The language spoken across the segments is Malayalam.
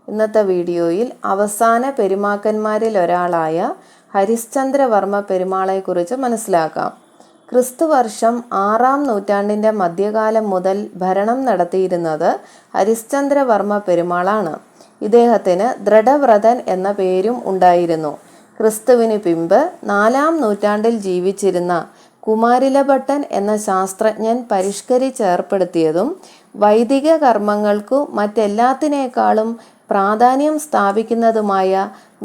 ഇന്നത്തെ വീഡിയോയിൽ അവസാന പെരുമാക്കന്മാരിൽ ഒരാളായ ഹരിശ്ചന്ദ്രവർമ്മ പെരുമാളെക്കുറിച്ച് മനസ്സിലാക്കാം. ക്രിസ്തുവർഷം 6-ാം നൂറ്റാണ്ടിൻ്റെ മധ്യകാലം മുതൽ ഭരണം നടത്തിയിരുന്നത് ഹരിശ്ചന്ദ്രവർമ്മ പെരുമാളാണ്. ഇദ്ദേഹത്തിന് ദൃഢവ്രതൻ എന്ന പേരും ഉണ്ടായിരുന്നു. ക്രിസ്തുവിന് പിമ്പ് 4-ാം നൂറ്റാണ്ടിൽ ജീവിച്ചിരുന്ന കുമാരിലഭട്ടൻ എന്ന ശാസ്ത്രജ്ഞൻ പരിഷ്കരിച്ചേർപ്പെടുത്തിയതും വൈദിക കർമ്മങ്ങൾക്കു മറ്റെല്ലാത്തിനേക്കാളും പ്രാധാന്യം സ്ഥാപിക്കുന്നതുമായ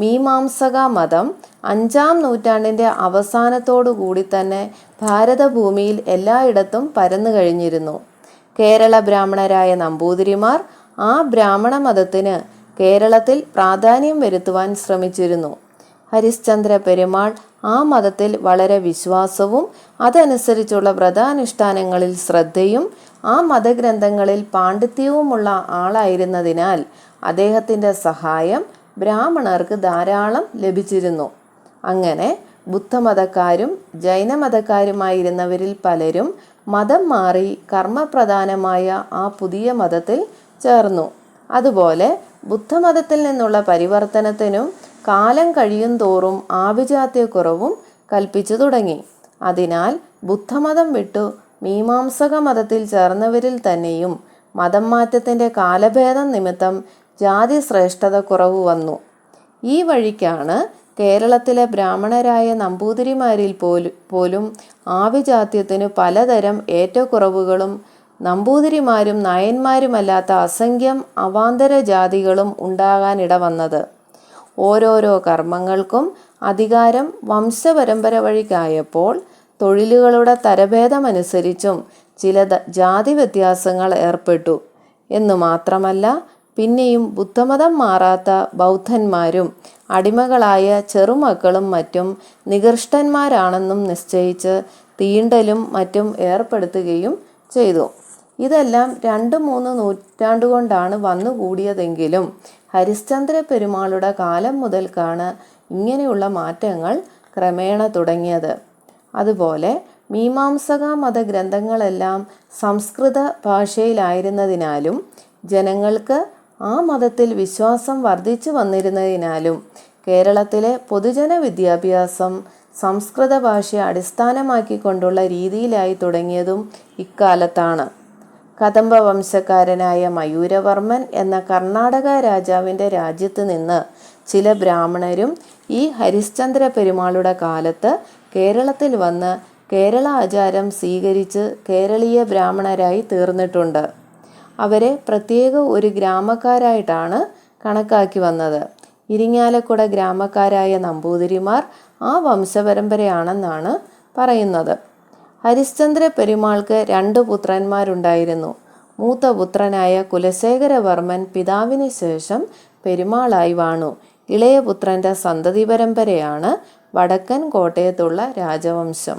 മീമാംസക മതം 5-ാം നൂറ്റാണ്ടിൻ്റെ അവസാനത്തോടുകൂടി തന്നെ ഭാരതഭൂമിയിൽ എല്ലായിടത്തും പരന്നു കഴിഞ്ഞിരുന്നു. കേരള ബ്രാഹ്മണരായ നമ്പൂതിരിമാർ ആ ബ്രാഹ്മണ മതത്തിന് കേരളത്തിൽ പ്രാധാന്യം വരുത്തുവാൻ ശ്രമിച്ചിരുന്നു. ഹരിശ്ചന്ദ്ര പെരുമാൾ ആ മതത്തിൽ വളരെ വിശ്വാസവും അതനുസരിച്ചുള്ള വ്രതാനുഷ്ഠാനങ്ങളിൽ ശ്രദ്ധയും ആ മതഗ്രന്ഥങ്ങളിൽ പാണ്ഡിത്യവുമുള്ള ആളായിരുന്നതിനാൽ അദ്ദേഹത്തിൻ്റെ സഹായം ബ്രാഹ്മണർക്ക് ധാരാളം ലഭിച്ചിരുന്നു. അങ്ങനെ ബുദ്ധമതക്കാരും ജൈനമതക്കാരുമായിരുന്നവരിൽ പലരും മതം മാറി കർമ്മപ്രധാനമായ ആ പുതിയ മതത്തിൽ ചേർന്നു. അതുപോലെ ബുദ്ധമതത്തിൽ നിന്നുള്ള പരിവർത്തനത്തിനും കാലം കഴിയും തോറും ആഭിജാത്യക്കുറവും കൽപ്പിച്ചു തുടങ്ങി. അതിനാൽ ബുദ്ധമതം വിട്ടു മീമാംസക മതത്തിൽ ചേർന്നവരിൽ തന്നെയും മതം മാറ്റത്തിൻ്റെ കാലഭേദം നിമിത്തം ജാതി ശ്രേഷ്ഠത കുറവ് വന്നു. ഈ വഴിക്കാണ് കേരളത്തിലെ ബ്രാഹ്മണരായ നമ്പൂതിരിമാരിൽ പോലും ആഭിജാത്യത്തിനു പലതരം ഏറ്റക്കുറവുകളും നമ്പൂതിരിമാരും നായന്മാരുമല്ലാത്ത അസംഖ്യം അവാന്തര ജാതികളും ഉണ്ടാകാനിട വന്നത്. ഓരോരോ കർമ്മങ്ങൾക്കും അധികാരം വംശപരമ്പര വഴിക്കായപ്പോൾ തൊഴിലുകളുടെ തരഭേദമനുസരിച്ചും ചില ജാതി വ്യത്യാസങ്ങൾ ഏർപ്പെട്ടു എന്നു മാത്രമല്ല, പിന്നെയും ബുദ്ധമതം മാറാത്ത ബൗദ്ധന്മാരും അടിമകളായ ചെറുമക്കളും മറ്റും നികൃഷ്ടന്മാരാണെന്നും നിശ്ചയിച്ച് തീണ്ടലും മറ്റും ഏർപ്പെടുത്തുകയും ചെയ്തു. ഇതെല്ലാം 2-3 നൂറ്റാണ്ടുകൊണ്ടാണ് വന്നുകൂടിയതെങ്കിലും ഹരിശ്ചന്ദ്ര പെരുമാളുടെ കാലം മുതൽക്കാണ് ഇങ്ങനെയുള്ള മാറ്റങ്ങൾ ക്രമേണ തുടങ്ങിയത്. അതുപോലെ മീമാംസക മതഗ്രന്ഥങ്ങളെല്ലാം സംസ്കൃത ഭാഷയിലായിരുന്നതിനാലും ജനങ്ങൾക്ക് ആ മതത്തിൽ വിശ്വാസം വർദ്ധിച്ചു വന്നിരുന്നതിനാലും കേരളത്തിലെ പൊതുജന വിദ്യാഭ്യാസം സംസ്കൃത ഭാഷയെ അടിസ്ഥാനമാക്കിക്കൊണ്ടുള്ള രീതിയിലായി തുടങ്ങിയതും ഇക്കാലത്താണ്. കദംബ വംശക്കാരനായ മയൂരവർമ്മൻ എന്ന കർണാടക രാജാവിൻ്റെ രാജ്യത്ത് നിന്ന് ചില ബ്രാഹ്മണരും ഈ ഹരിശ്ചന്ദ്ര പെരുമാളുടെ കാലത്ത് കേരളത്തിൽ വന്ന് കേരള ആചാരം സ്വീകരിച്ച് കേരളീയ ബ്രാഹ്മണരായി തീർന്നിട്ടുണ്ട്. അവരെ പ്രത്യേക ഒരു ഗ്രാമക്കാരായിട്ടാണ് കണക്കാക്കി വന്നത്. ഇരിങ്ങാലക്കുട ഗ്രാമക്കാരായ നമ്പൂതിരിമാർ ആ വംശപരമ്പരയാണെന്നാണ് പറയുന്നത്. ഹരിശ്ചന്ദ്ര പെരുമാൾക്ക് 2 പുത്രന്മാരുണ്ടായിരുന്നു. മൂത്ത പുത്രനായ കുലശേഖരവർമ്മൻ പിതാവിന് ശേഷം പെരുമാളായി വാണു. ഇളയ പുത്രൻ്റെ സന്തതി പരമ്പരയാണ് വടക്കൻ കോട്ടയത്തുള്ള രാജവംശം.